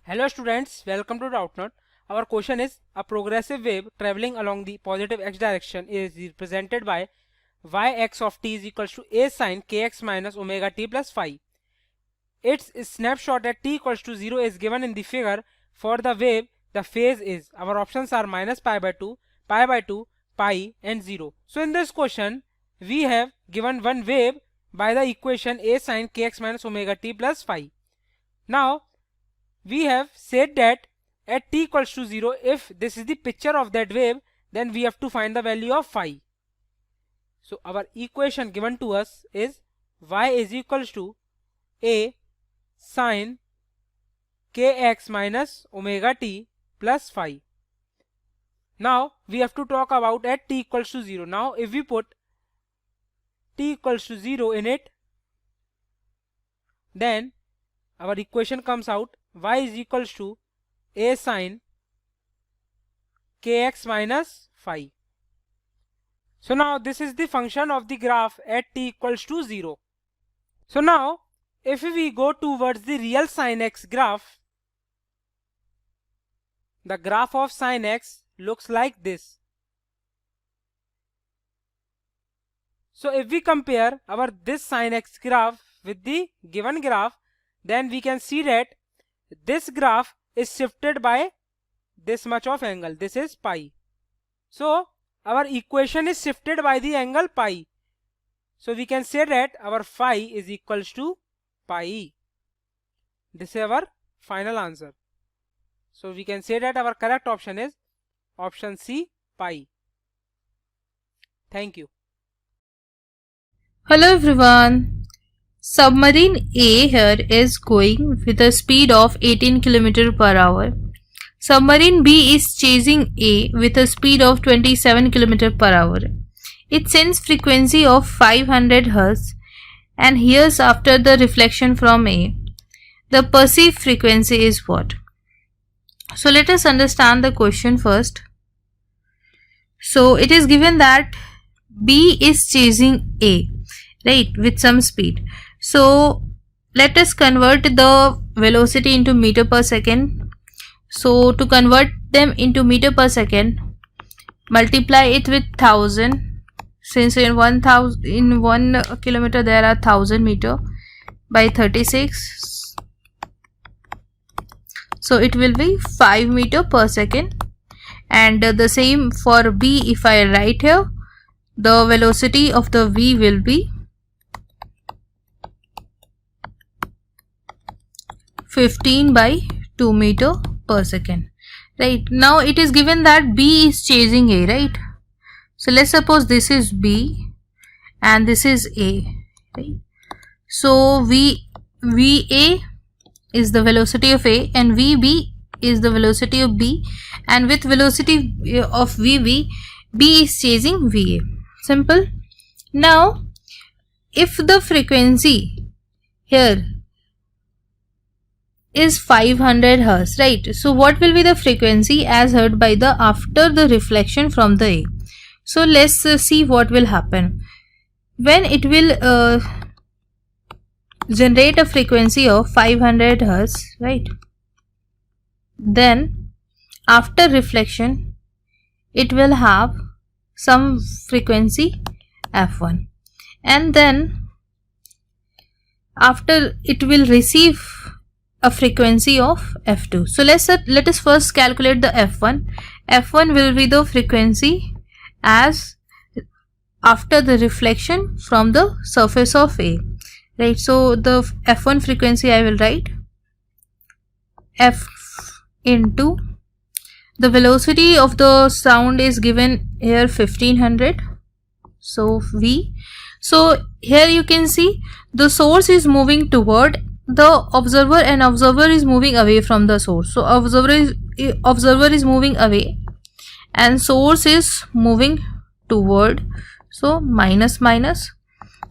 Hello students, welcome to Doubtnut. Our question is, a progressive wave traveling along the positive x direction is represented by yx of t is equals to a sine kx minus omega t plus phi. Its snapshot at t equals to 0 is given in the figure. For the wave, the phase is, our options are minus pi by 2, pi and 0. So in this question, we have given one wave by the equation a sine kx minus omega t plus phi. Now, we have said that at t equals to 0, if this is the picture of that wave, then we have to find the value of phi. So our equation given to us is y is equals to a sine kx minus omega t plus phi. Now we have to talk about at t equals to 0. Now if we put t equals to 0 in it, then our equation comes out y is equals to a sine kx minus phi. So now this is the function of the graph at t equals to 0. So now if we go towards the real sin x graph, the graph of sin x looks like this. So if we compare our this sin x graph with the given graph, then we can see that this graph is shifted by this much of angle. This is pi. So our equation is shifted by the angle pi. So we can say that our phi is equals to pi. This is our final answer. So we can say that our correct option is option C, pi. Thank you. Hello everyone. Submarine A here is going with a speed of 18 km per hour. Submarine B is chasing A with a speed of 27 km per hour. It sends frequency of 500 Hz and hears after the reflection from A. The perceived frequency is what? So let us understand the question first. So it is given that B is chasing A, right, with some speed. So let us convert the velocity into meter per second. So to convert them into meter per second, multiply it with 1000. Since in 1 kilometer there are 1000 meter by 36. So it will be 5 meter per second. And the same for B, if I write here, the velocity of the V will be 15 by 2 meter per second. Right, now it is given that B is chasing A, right? So let's suppose this is B and this is A, right? So VA is the velocity of A and VB is the velocity of B, and with velocity of VB, B is chasing VA. Simple. Now if the frequency here is 500 Hz, right? So what will be the frequency as heard by the after the reflection from the A? So let's see what will happen when it will generate a frequency of 500 Hz, right? Then after reflection it will have some frequency f1, and then after it will receive a frequency of f2. So let us first calculate the f1. F1 will be the frequency as after the reflection from the surface of A, right? So the f1 frequency I will write f into the velocity of the sound is given here 1500, so V. So here you can see the source is moving toward the observer and observer is moving away from the source. So observer is moving away and source is moving toward, so minus minus,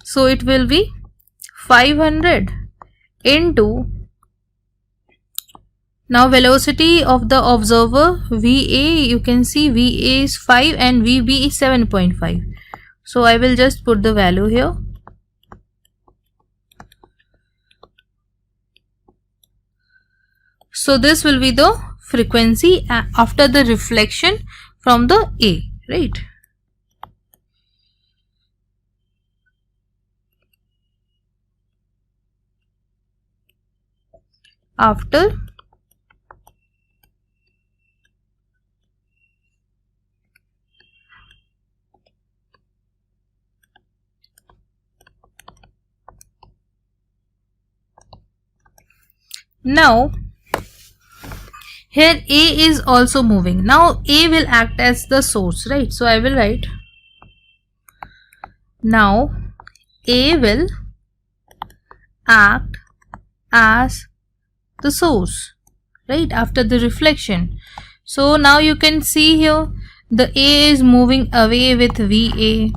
so it will be 500 into, now velocity of the observer VA, you can see VA is 5 and VB is 7.5. So I will just put the value here. So this will be the frequency after the reflection from the A, right? After now here A is also moving. Now A will act as the source, right? So I will write now A will act as the source, right, after the reflection. So now you can see here the A is moving away with VA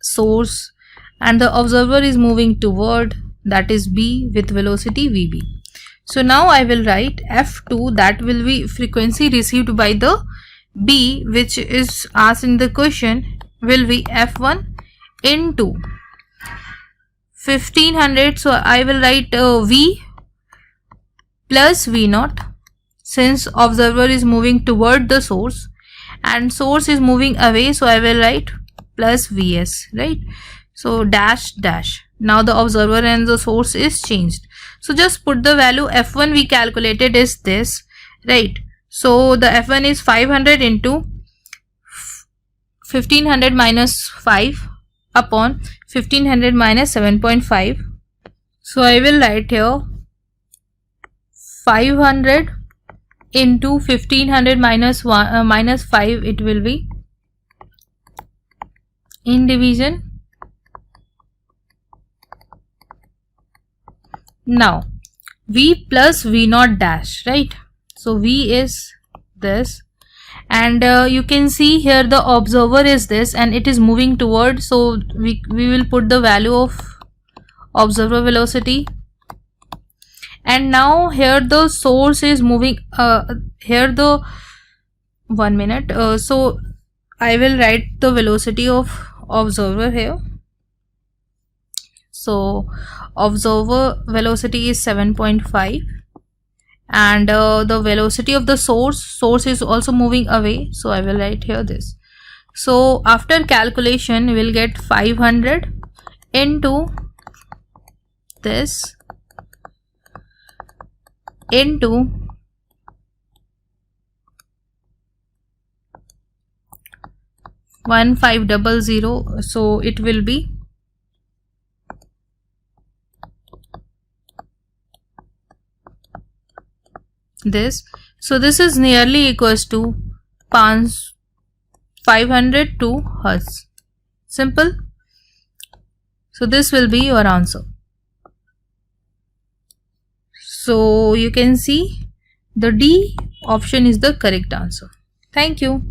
source and the observer is moving toward, that is B, with velocity VB. So now I will write F2, that will be frequency received by the B, which is asked in the question, will be F1 into 1500. So I will write V plus V0, since observer is moving toward the source and source is moving away, so I will write plus Vs, right? So dash dash. Now the observer and the source is changed. So just put the value F1 we calculated is this, right? So the F1 is 500 into 1500 minus 5 upon 1500 minus 7.5. So I will write here 500 into 1500 minus 1 minus 5, it will be in division. Now V plus V0 dash, right? So V is this and you can see here the observer is this and it is moving toward, so we will put the value of observer velocity. And now here the source is moving here the 1 minute, so I will write the velocity of observer here. So observer velocity is 7.5 and the velocity of the source is also moving away, so I will write here this. So after calculation we will get 500 into this into 1500, so it will be this. So this is nearly equals to 502 Hertz. Simple. So this will be your answer. So you can see the D option is the correct answer. Thank you.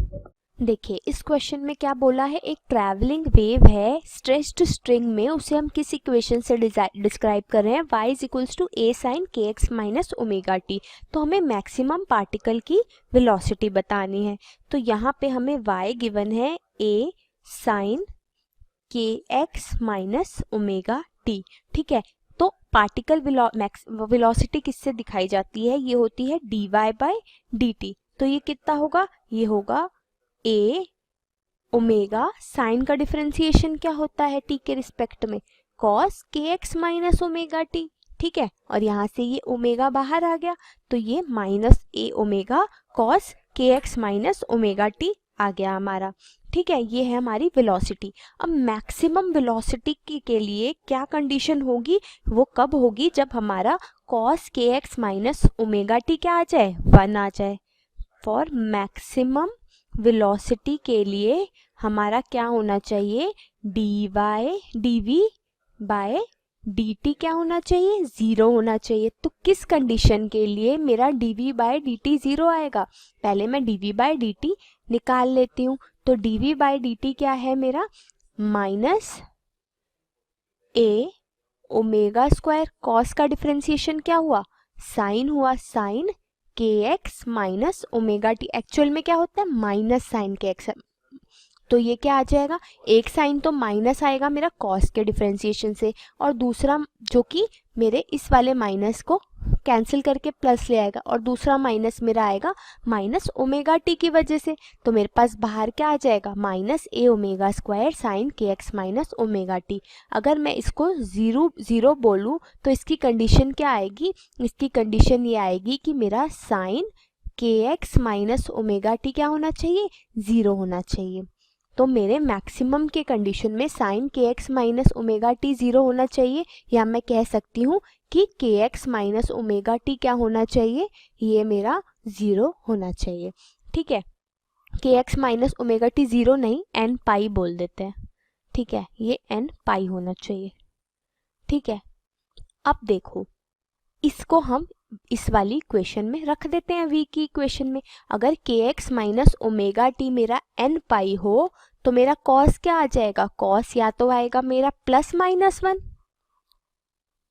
देखिए इस question में क्या बोला है, एक travelling wave है stretched string में, उसे हम किस इक्वेशन से डिस्क्राइब कर रहे हैं, y is equals to a sine k x minus omega t. तो हमें मैक्सिमम पार्टिकल की वेलोसिटी बतानी है। तो यहाँ पे हमें y गिवन है a sine k x minus omega T, ठीक है। तो पार्टिकल वेलोसिटी किससे दिखाई जाती है, ये होती है dy बाय dt। तो ये कितना होगा, ये होगा a ओमेगा, साइन का डिफरेंशिएशन क्या होता है t के रिस्पेक्ट में, cos के एक्स माइनस ओमेगा टी, ठीक है। और यहाँ से ये ओमेगा बाहर आ गया तो ये माइनस a ओमेगा cos के एक्स माइनस ओमेगा टी आ गया हमारा, ठीक है। ये है हमारी वेलोसिटी। अब मैक्सिमम वेलोसिटी के लिए क्या कंडीशन होगी, वो कब होगी, जब हमारा cos के एक्स माइनस ओमेगा टी क्या आ जाए, 1 आ जाए। फॉर मैक्सिमम वेलोसिटी के लिए हमारा क्या होना चाहिए, d v by d t क्या होना चाहिए, 0 होना चाहिए। तो किस कंडीशन के लिए मेरा d v by d t 0 आएगा, पहले मैं d v by d t निकाल लेती हूँ। तो d v by d t क्या है मेरा, minus a omega square, cos का डिफरेंशिएशन क्या हुआ, साइन हुआ, sine k x minus omega t. Actual में क्या होता है, माइनस साइन के एक्स, तो ये क्या आ जाएगा, एक साइन तो माइनस आएगा मेरा कॉस के डिफरेंशिएशन से और दूसरा जो कि मेरे इस वाले माइनस को कैंसिल करके प्लस ले आएगा और दूसरा माइनस मेरा आएगा माइनस ओमेगा टी की वजह से। तो मेरे पास बाहर क्या आ जाएगा, minus a omega square sine k x minus omega T. अगर मैं इसको ज़ीरो बोलूँ तो इसकी कंडीशन क्या आएगी, इसकी कंडीशन ये आएगी कि मेरा sign k x minus omega T क्या होना चाहिए, 0 होना चाहिए। तो मेरे मैक्सिमम के कंडीशन में sign k x minus omega T 0 होना चाहिए, या मैं कह सकती हूँ कि के एक्स माइनस ओमेगा टी क्या होना चाहिए, ये मेरा 0 होना चाहिए। ठीक है, के एक्स माइनस ओमेगा टी 0 नहीं, एन पाई बोल देते हैं। ठीक है, ये एन पाई होना चाहिए। ठीक है, अब देखो इसको हम इस वाली इक्वेशन में रख देते हैं, वी की इक्वेशन में। अगर के एक्स माइनस ओमेगा टी मेरा एन पाई हो तो मेरा कॉस क्या आ जाएगा, कॉस या तो आएगा मेरा प्लस माइनस 1।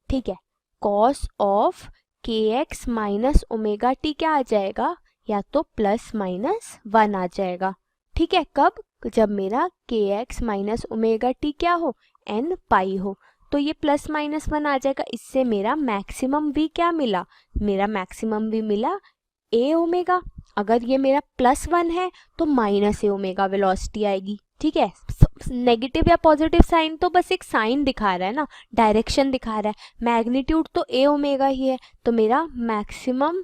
ठीक है, कॉस ऑफ के एक्स माइनस ओमेगा टी क्या आ जाएगा, या तो प्लस माइनस 1 आ जाएगा। ठीक है, कब, जब मेरा के एक्स माइनस ओमेगा टी क्या हो, एन पाई हो। तो ये प्लस माइनस 1 आ जाएगा। इससे मेरा मैक्सिमम वी क्या मिला, मेरा मैक्सिमम वी मिला ए ओमेगा। अगर ये मेरा प्लस 1 है तो माइनस ए ओमेगा वेलोसिटी आएगी। ठीक है, नेगेटिव या पॉजिटिव साइन तो बस एक साइन दिखा रहा है ना, डायरेक्शन दिखा रहा है, मैग्नीट्यूड तो ए ओमेगा ही है। तो मेरा मैक्सिमम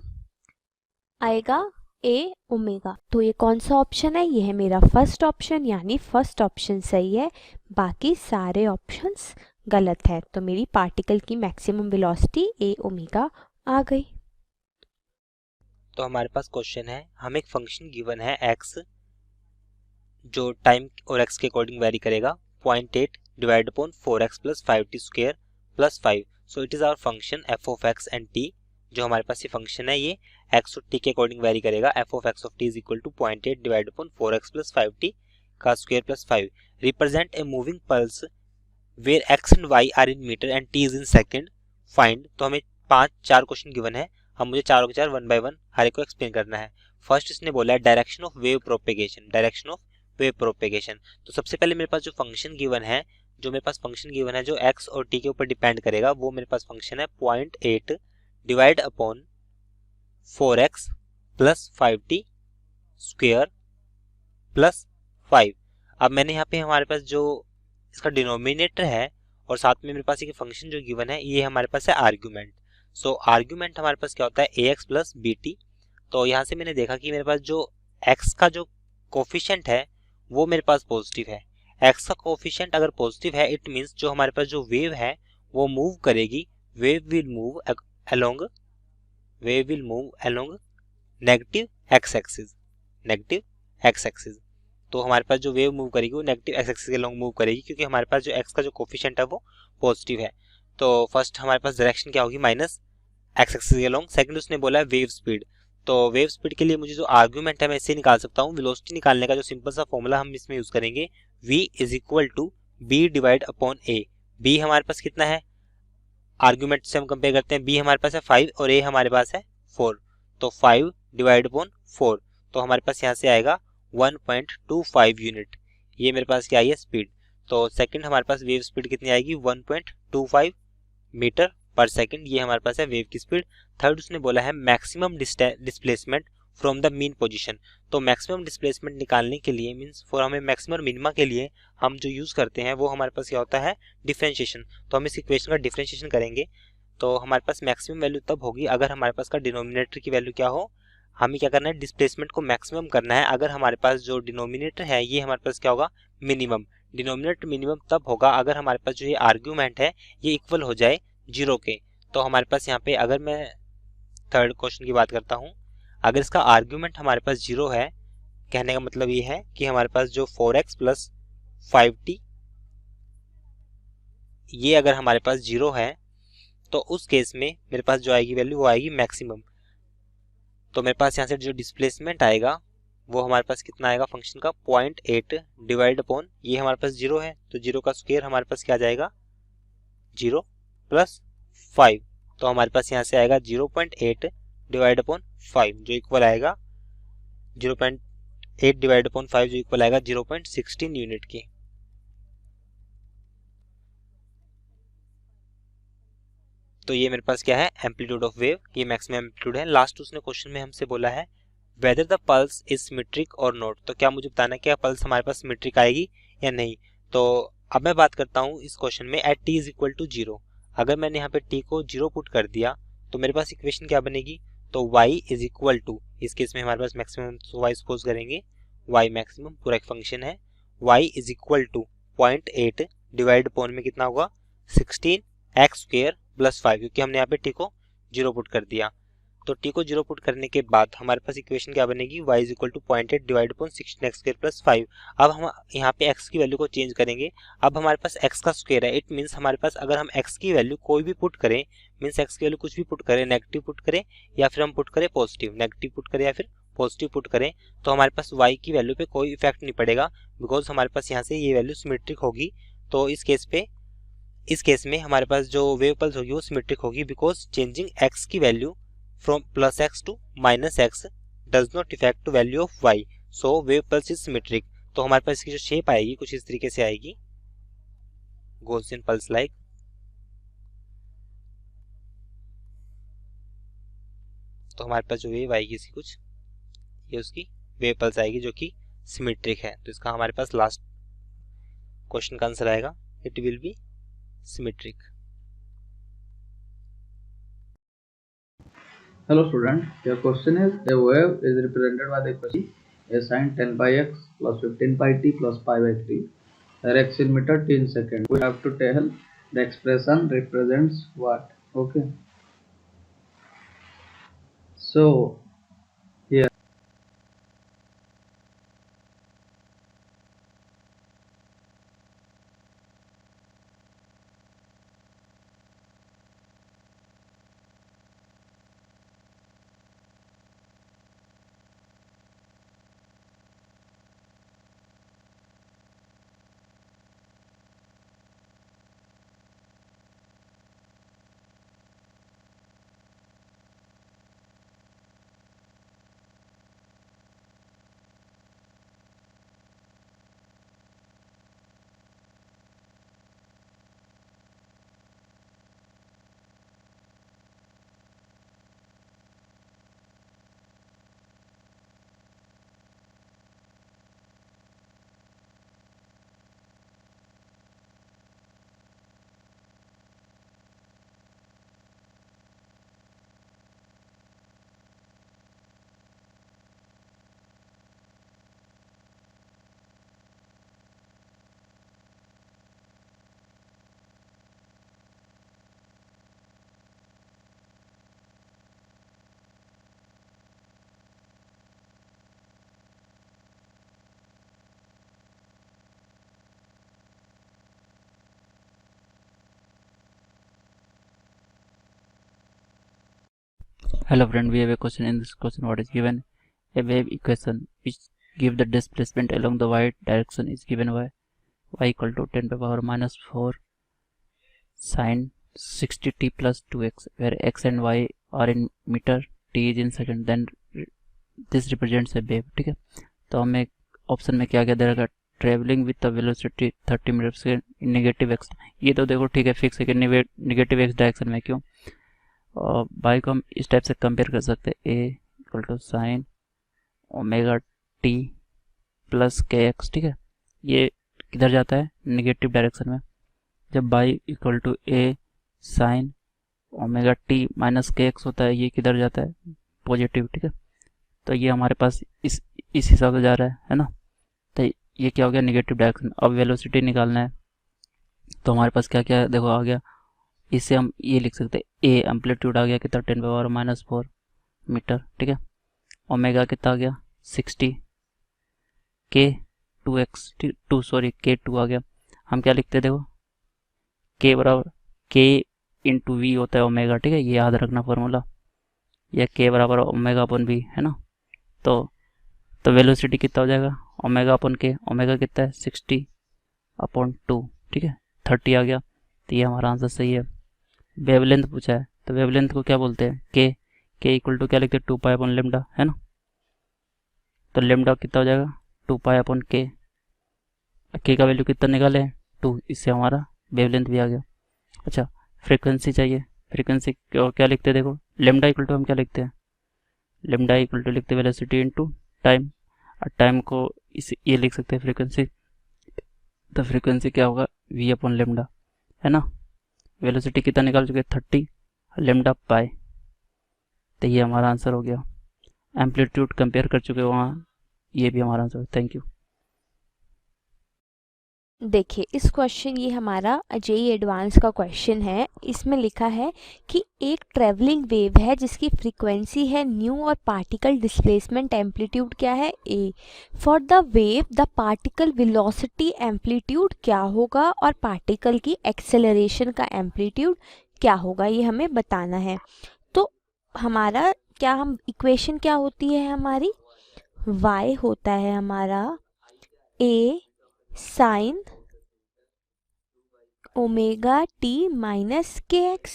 आएगा ए ओमेगा। तो ये कौन सा ऑप्शन है, ये है मेरा फर्स्ट ऑप्शन, यानी फर्स्ट ऑप्शन सही है, बाकी सारे ऑप्शंस गलत है। तो मेरी पार्टिकल की मैक्सिमम वेलोसिटी ए ओमेगा आ गई। तो हमारे पास क्वेश्चन है, हमें एक फंक्शन गिवन है x जो टाइम और x के अकॉर्डिंग वेरी करेगा 0.8 divide upon 4x plus 5t square plus 5। So it is our function f of x and t। जो हमारे पास ये फंक्शन है ये x और t के अकॉर्डिंग वेरी करेगा। f of x of t is equal to 0.8 divide upon 4x plus 5t का square plus 5। Represent a moving pulse where x and y are in metre and t is in second, find. तो हमें 4 question given है, हम मुझे चारों के चार 1 bye 1 हर एक को एक्सप्लेन करना है। फर्स्ट इसने बोला है direction of wave propagation, direction of wave propagation. तो सबसे पहले मेरे पास जो फंक्शन गिवन है, जो x और t के ऊपर डिपेंड करेगा, वो मेरे पास फंक्शन है 0.8 divide upon 4x plus 5t square plus 5। अब मैंने यहाँ पे हमारे पास जो इसका डिनोमिनेटर है और साथ में मेरे पास एक फंक्शन जो गिवन है, ये हमारे पास है आर्ग्यूमेंट। सो आर्ग्यूमेंट हमारे पास क्या होता है, ax प्लस bt। तो यहाँ से मैंने देखा कि मेरे पास जो x का जो कोफिशिएंट है वो मेरे पास पॉजिटिव है। x का कोफिशिएंट अगर पॉजिटिव है, इट मीन्स जो हमारे पास जो वेव है वो मूव करेगी, wave will move along negative x axis, negative x axis. तो हमारे पास जो वेव मूव करेगी वो नेगेटिव x एक्सिस के लॉन्ग मूव करेगी, क्योंकि हमारे पास जो x का जो कोफिशिएंट है वो पॉजिटिव है। तो फर्स्ट हमारे पास डायरेक्शन क्या होगी, माइनस x एक्सिस के लॉन्ग। सेकंड उसने बोला है वेव स्पीड। तो वेव स्पीड के लिए मुझे जो आर्ग्यूमेंट है मैं इससे निकाल सकता हूँ। वेलोसिटी निकालने का जो सिंपल सा फॉर्मूला हम इसमें यूज करेंगे, v is equal to b divide upon a। b हमारे पास कितना है, आर्ग्यूमेंट से हम कंपेयर करते हैं, b हमारे पास है 5 और a हमारे पास है 4। तो 5 डिवाइड अपॉन 4, तो हमारे पास यहाँ से आएगा 1.25 यूनिट। ये मेरे पास क्या आई है, स्पीड। तो सेकंड हमारे पास वेव स्पीड कितनी आएगी, 1.25 मीटर पर सेकंड, ये हमारे पास है वेव की स्पीड। थर्ड उसने बोला है maximum displacement from the mean position. तो मैक्सिमम डिस्प्लेसमेंट निकालने के लिए, मींस फॉर हमें मैक्सिमम मिनिमा के लिए हम जो यूज करते हैं वो हमारे पास क्या होता है, डिफरेंशिएशन। तो हम इस इक्वेशन का डिफरेंशिएशन करेंगे तो हमारे पास मैक्सिमम वैल्यू तब होगी अगर हमारे पास का डिनोमिनेटर की वैल्यू क्या हो, हमें क्या करना है, डिस्प्लेसमेंट को मैक्सिमम करना है। अगर हमारे पास जो डिनोमिनेटर है ये हमारे पास क्या होगा, मिनिमम। डिनोमिनेटर मिनिमम तब होगा अगर हमारे पास जो ये आर्ग्यूमेंट है ये इक्वल हो जाए 0 के। तो हमारे पास यहाँ पे अगर मैं थर्ड क्वेश्चन की बात करता हूँ, अगर इसका आर्ग्यूमेंट हमारे पास 0 है, कहने का मतलब ये है कि हमारे पास जो 4x प्लस 5t ये अगर हमारे पास 0 है तो उस केस में मेरे पास जो आएगी वैल्यू वो आएगी मैक्सिमम। तो मेरे पास यहाँ से जो डिस्प्लेसमेंट आएगा वो हमारे पास कितना आएगा फंक्शन का, 0.8 डिवाइड अपॉन, ये हमारे पास 0 है तो 0 का स्क्वायर हमारे पास क्या आ जाएगा, 0 प्लस 5। तो हमारे पास यहाँ से आएगा 0.8 डिवाइड अपॉन 5 जो इक्वल आएगा 0.8 डिवाइड अपॉन 5 जो इक्वल आएगा 0.16 यूनिट की। तो ये मेरे पास क्या है, एम्पलीट्यूड ऑफ वेव, ये मैक्सिमम एम्पलीट्यूड है। लास्ट उसने क्वेश्चन में हमसे बोला है whether the pulse is symmetric और नॉट, तो क्या मुझे बताना है क्या पल्स हमारे पास सिमेट्रिक आएगी या नहीं। तो अब मैं बात करता हूँ इस क्वेश्चन में at t is equal to 0। अगर मैंने यहाँ पे टी को 0 पुट कर दिया तो मेरे पास इक्वेशन क्या बनेगी, तो y इज इक्वल टू, इस केस में हमारे पास मैक्सिमम y सपोज करेंगे, y मैक्सिमम पूरा एक फंक्शन है, y is equal to 0.8 divide upon में कितना होगा 16x स्क्वायर प्लस 5, क्योंकि हमने यहाँ पे t को 0 पुट कर दिया। तो t को 0 पुट करने के बाद हमारे पास इक्वेशन क्या बनेगी, y is equal to 0.8 divide upon 16x square plus 5। अब हम यहाँ पे x की वैल्यू को चेंज करेंगे, अब हमारे पास x का स्क्वायर है, इट मीन्स हमारे पास अगर हम x की वैल्यू कोई भी पुट करें, मीन्स x की वैल्यू कुछ भी पुट करें, नेगेटिव पुट करें या फिर हम पुट करें पॉजिटिव, नेगेटिव पुट करें या फिर पॉजिटिव पुट करें, तो हमारे पास y की वैल्यू पे कोई इफेक्ट नहीं पड़ेगा, बिकॉज हमारे पास यहाँ से ये वैल्यू सिमेट्रिक होगी। तो इस केस में हमारे पास जो वेव पल्स होगी वो सिमेट्रिक होगी, बिकॉज चेंजिंग x की value from plus x to minus x does not effect to value of y, so wave pulse is symmetric. तो हमारे पास इसकी जो शेप आएगी कुछ इस तरीके से आएगी, गॉसियन पल्स लाइक। तो हमारे पास जो वेव आएगी इसकी कुछ ये उसकी वेव पल्स आएगी जो कि सिमेट्रिक है। तो इसका हमारे पास लास्ट क्वेश्चन का आंसर आएगा, it will be symmetric. Hello student, your question is a wave is represented by the equation a sin 10 by x plus 15 by t plus pi by 3 where x in meter, t in second. We have to tell the expression represents what. Okay, so here Hello friend, we have a question. In this question what is given, a wave equation which give the displacement along the y direction is given by y equal to 10 to the power minus 4 sin 60t plus 2x, where x and y are in meter, t is in second, then this represents a wave. ठीक है, तो हमें option में क्या क्या दे रखा, travelling with the velocity 30 metre second in negative x. ये तो देखो ठीक है फिक्स है कि नेगेटिव एक्स डायरेक्शन में, क्यों, और बाई को हम इस टाइप से कंपेयर कर सकते हैं, A equal to sine omega T plus K X. ठीक है, ये किधर जाता है, नेगेटिव डायरेक्शन में, जब बाई equal to a sine omega t minus k x होता है, ये किधर जाता है, पॉजिटिव। ठीक है, तो ये हमारे पास इस हिसाब से जा रहा है ना, तो ये क्या हो गया, नेगेटिव डायरेक्शन। अब वेलोसिटी निकालना है, तो हमारे पास क्या क्या है, देखो आ गया, इससे हम ये लिख सकते हैं, ए एम्पलीट्यूड आ गया कितना, 10 पावर माइनस 4 मीटर। ठीक है, ओमेगा कितना आ गया 60, के 2x के 2 आ गया। हम क्या लिखते हैं, देखो के बराबर के इंटू वी होता है ओमेगा। ठीक है, ये याद रखना फॉर्मूला, या के बराबर ओमेगा अपन वी है ना। तो वेलोसिटी कितना हो जाएगा, ओमेगा अपन के, ओमेगा कितना है 60/2। ठीक है, 30 आ गया, तो ये हमारा आंसर सही है। वेवलेंथ पूछा है, तो वेवलेंथ को क्या बोलते हैं, के इक्वल टू क्या लिखते हैं, 2 पाई अपॉन लेमडा है ना। तो लेमडा कितना हो जाएगा 2 पाई अपॉन के का वैल्यू कितना निकाले 2, इससे हमारा वेवलेंथ भी आ गया। अच्छा, फ्रीक्वेंसी चाहिए, फ्रीक्वेंसी क्या लिखते हैं, देखो लेमडा इक्वल टू हम क्या लिखते हैं, लेमडा इक्वल टू लिखते हैं वेलोसिटी इनटू टाइम, और टाइम को इस ये लिख सकते हैं फ्रीक्वेंसी, तो फ्रीक्वेंसी क्या होगा v अपॉन लेमडा, है ना। वेलोसिटी कितना निकाल चुके 30, लेमडा पाई, तो ये हमारा आंसर हो गया। एम्पलीट्यूड कंपेयर कर चुके वहाँ, ये भी हमारा आंसर। Thank you. देखिए इस क्वेश्चन, ये हमारा जेईई एडवांस का क्वेश्चन है। इसमें लिखा है कि एक ट्रेवलिंग वेव है जिसकी फ्रीक्वेंसी है न्यू और पार्टिकल डिस्प्लेसमेंट एम्पलीट्यूड क्या है A. For the wave the particle velocity amplitude क्या होगा और पार्टिकल की एक्सेलरेशन का एम्पलीट्यूड क्या होगा, ये हमें बताना है। तो हमारा क्या, हम इक्वेशन क्या होती है हमारी, y होता है हमारा a sign omega t minus k x,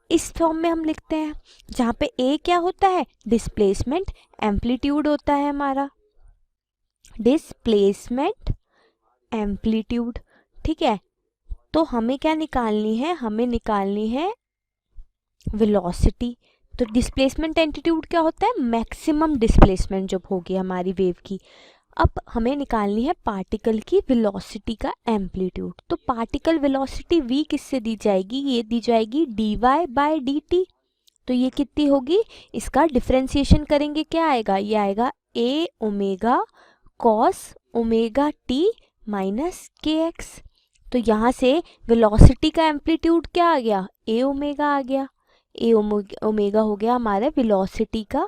इस फॉर्म में हम लिखते हैं, जहाँ पे a क्या होता है, डिस्प्लेसमेंट एम्पलीट्यूड होता है हमारा, डिस्प्लेसमेंट एम्पलीट्यूड। ठीक है, तो हमें क्या निकालनी है, हमें निकालनी है वेलोसिटी। तो डिस्प्लेसमेंट एम्पलीट्यूड क्या होता है, मैक्सिमम डिस्प्लेसमेंट जब होगी हमारी वेव की। अब हमें निकालनी है पार्टिकल की वेलोसिटी का एम्पलीट्यूड। तो पार्टिकल वेलोसिटी v किससे दी जाएगी, ये दी जाएगी dy बाय dt। तो ये कितनी होगी, इसका डिफरेंशिएशन करेंगे क्या आएगा, ये आएगा a omega cos omega t minus k x. तो यहाँ से वेलोसिटी का एम्पलीट्यूड क्या आ गया, a ओमेगा आ गया, a ओमेगा हो गया हमारे वेलोसिटी का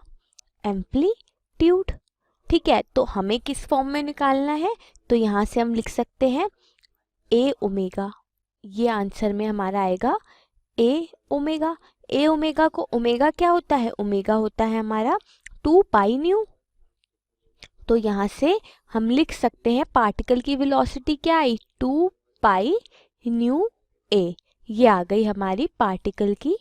एम्पलीट्यूड। ठीक है, तो हमें किस फॉर्म में निकालना है, तो यहाँ से हम लिख सकते हैं a ओमेगा, ये आंसर में हमारा आएगा a ओमेगा। a ओमेगा को, ओमेगा क्या होता है, ओमेगा होता है हमारा 2 पाई न्यू। तो यहाँ से हम लिख सकते हैं पार्टिकल की वेलोसिटी क्या आई, 2 पाई न्यू a, ये आ गई हमारी पार्टिकल की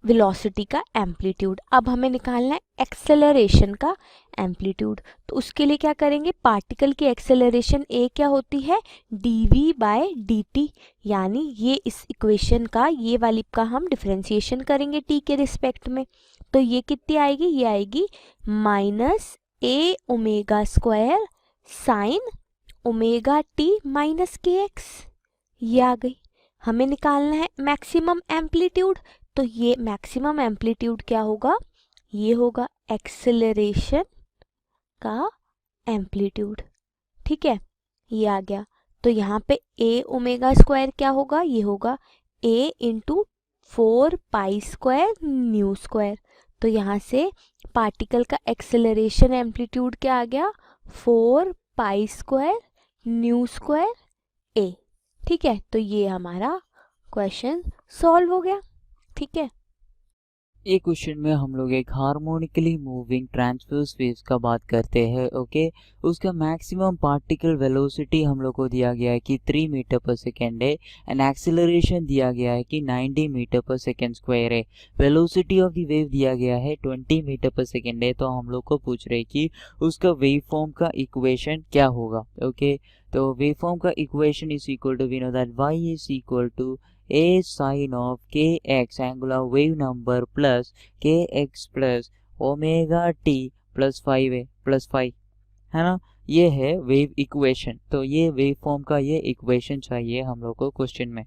वेलोसिटी का एम्पलीट्यूड। अब हमें निकालना है एक्सेलरेशन का एम्पलीट्यूड। तो उसके लिए क्या करेंगे, पार्टिकल की एक्सेलरेशन a क्या होती है, dv बाय dt, यानी ये इस इक्वेशन का, ये वाली का हम डिफरेंशिएशन करेंगे t के रिस्पेक्ट में। तो ये कितनी आएगी, ये आएगी minus a omega square sine omega t minus k x, ये आ गई। हमें निकालना है मैक्सिमम एम्पलीट्यूड। तो ये मैक्सिमम एम्पलीट्यूड क्या होगा, ये होगा एक्सेलरेशन का एम्पलीट्यूड। ठीक है, ये आ गया। तो यहाँ पे a ओमेगा स्क्वायर क्या होगा, ये होगा a into 4 pi square new square. तो यहाँ से पार्टिकल का एक्सेलरेशन एम्पलीट्यूड क्या आ गया, 4 pi square new square a। ठीक है, तो ये हमारा क्वेश्चन सॉल्व हो गया। ठीक है, एक क्वेश्चन में हम लोग एक हार्मोनिकली मूविंग ट्रांसवर्स वेव्स का बात करते हैं। ओके, उसका मैक्सिमम पार्टिकल वेलोसिटी हम लोग को दिया गया है कि 3 मीटर पर सेकेंड है, एंड एक्सेलरेशन दिया गया है कि 90 मीटर पर सेकेंड स्क्वायर है। वेलोसिटी ऑफ द वेव दिया गया है 20 मीटर पर सेकेंड है। तो हम लोग को पूछ रहे कि उसका वेव फॉर्म का इक्वेशन क्या होगा। ओके, तो वेव फॉर्म का equation is equal to, we know that y is equal to a sin of kx angular wave number plus kx plus omega t plus 5a plus 5, है ना। ये है wave equation. तो ये wave form का ये equation चाहिए हम लोग को क्वेश्चन में।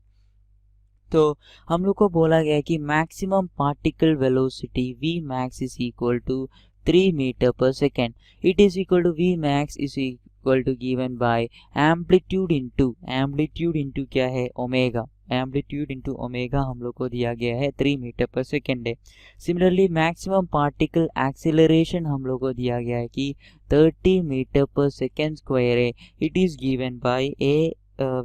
तो हम लोग को बोला गया है कि maximum particle velocity v max is equal to 3 metre per second. It is equal to v max is equal to given by amplitude into क्या है, ओमेगा। एम्पलीट्यूड इंटू ओमेगा हम लोग को दिया गया है 3 मीटर पर सेकेंड है। Similarly maximum particle acceleration हम लोग को दिया गया है कि 30 मीटर पर सेकेंड स्क्वायर है। It is given by a,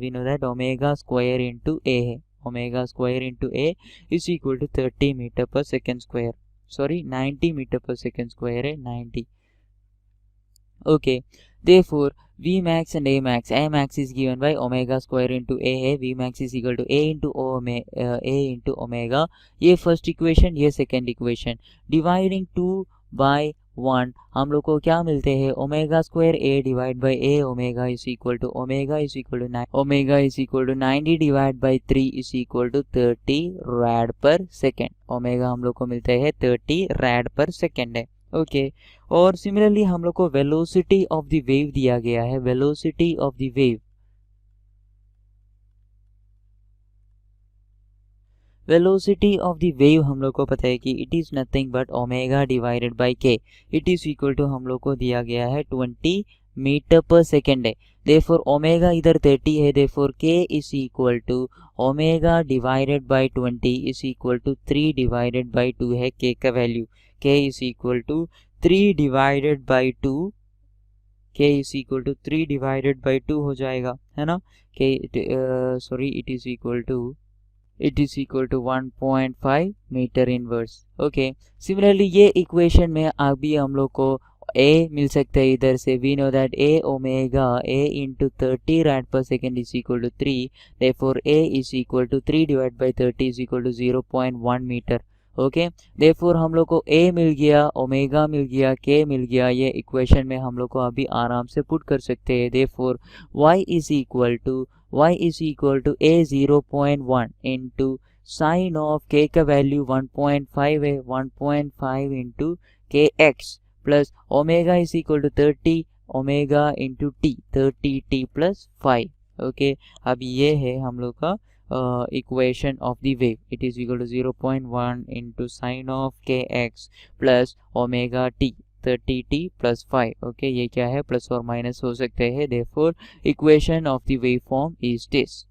we know that omega square into a है। Omega square into a is equal to 30 metre per second square, sorry 90 metre per second square है 90। Okay, therefore v max and a max is given by omega square into a है। v max is equal to a into omega। ये first equation, ये second equation. Dividing 2 by 1 हम लोग को क्या मिलते हैं omega square a divide by a omega is equal to 90 divide by 3 is equal to 30 rad per second. Omega हम लोग को मिलते हैं 30 रैड पर सेकेंड है। ओके और सिमिलरली हम लोग को वेलोसिटी ऑफ द वेव दिया गया है। वेलोसिटी ऑफ द वेव हम लोग को पता है कि it is nothing but omega divided bye के। इट इज इक्वल टू हम लोग को दिया गया है 20 मीटर पर सेकेंड है। देयरफॉर ओमेगा इधर 30 है, therefore k is equal to omega divided by 20 is equal to 3 divided by 2 है के का value. K is equal to 3 divided by 2, k is equal to 3 divided by 2 हो जाएगा, है ना। K sorry it is equal to 1.5 metre inverse. Okay similarly ये equation में अभी हम लोग को a मिल सकता है इधर से। We know that a omega a into 30 rad per second is equal to 3, therefore a is equal to 3 divide by 30 is equal to 0.1 metre. Okay therefore हम लोग को a मिल गया, ओमेगा मिल गया, k मिल गया। ये इक्वेशन में हम लोग को अभी आराम से पुट कर सकते हैं। Therefore y is equal to a 0.1 into sine of k का वैल्यू 1.5 है, 1.5 into kx plus omega is equal to 30 omega into t 30t plus 5। Okay अब ये है हम लोग का equation of the wave. It is equal to 0.1 into sine of kx plus omega t 30t plus 5। Okay ये क्या है plus और माइनस हो सकते हैं। Therefore equation of the wave form is this.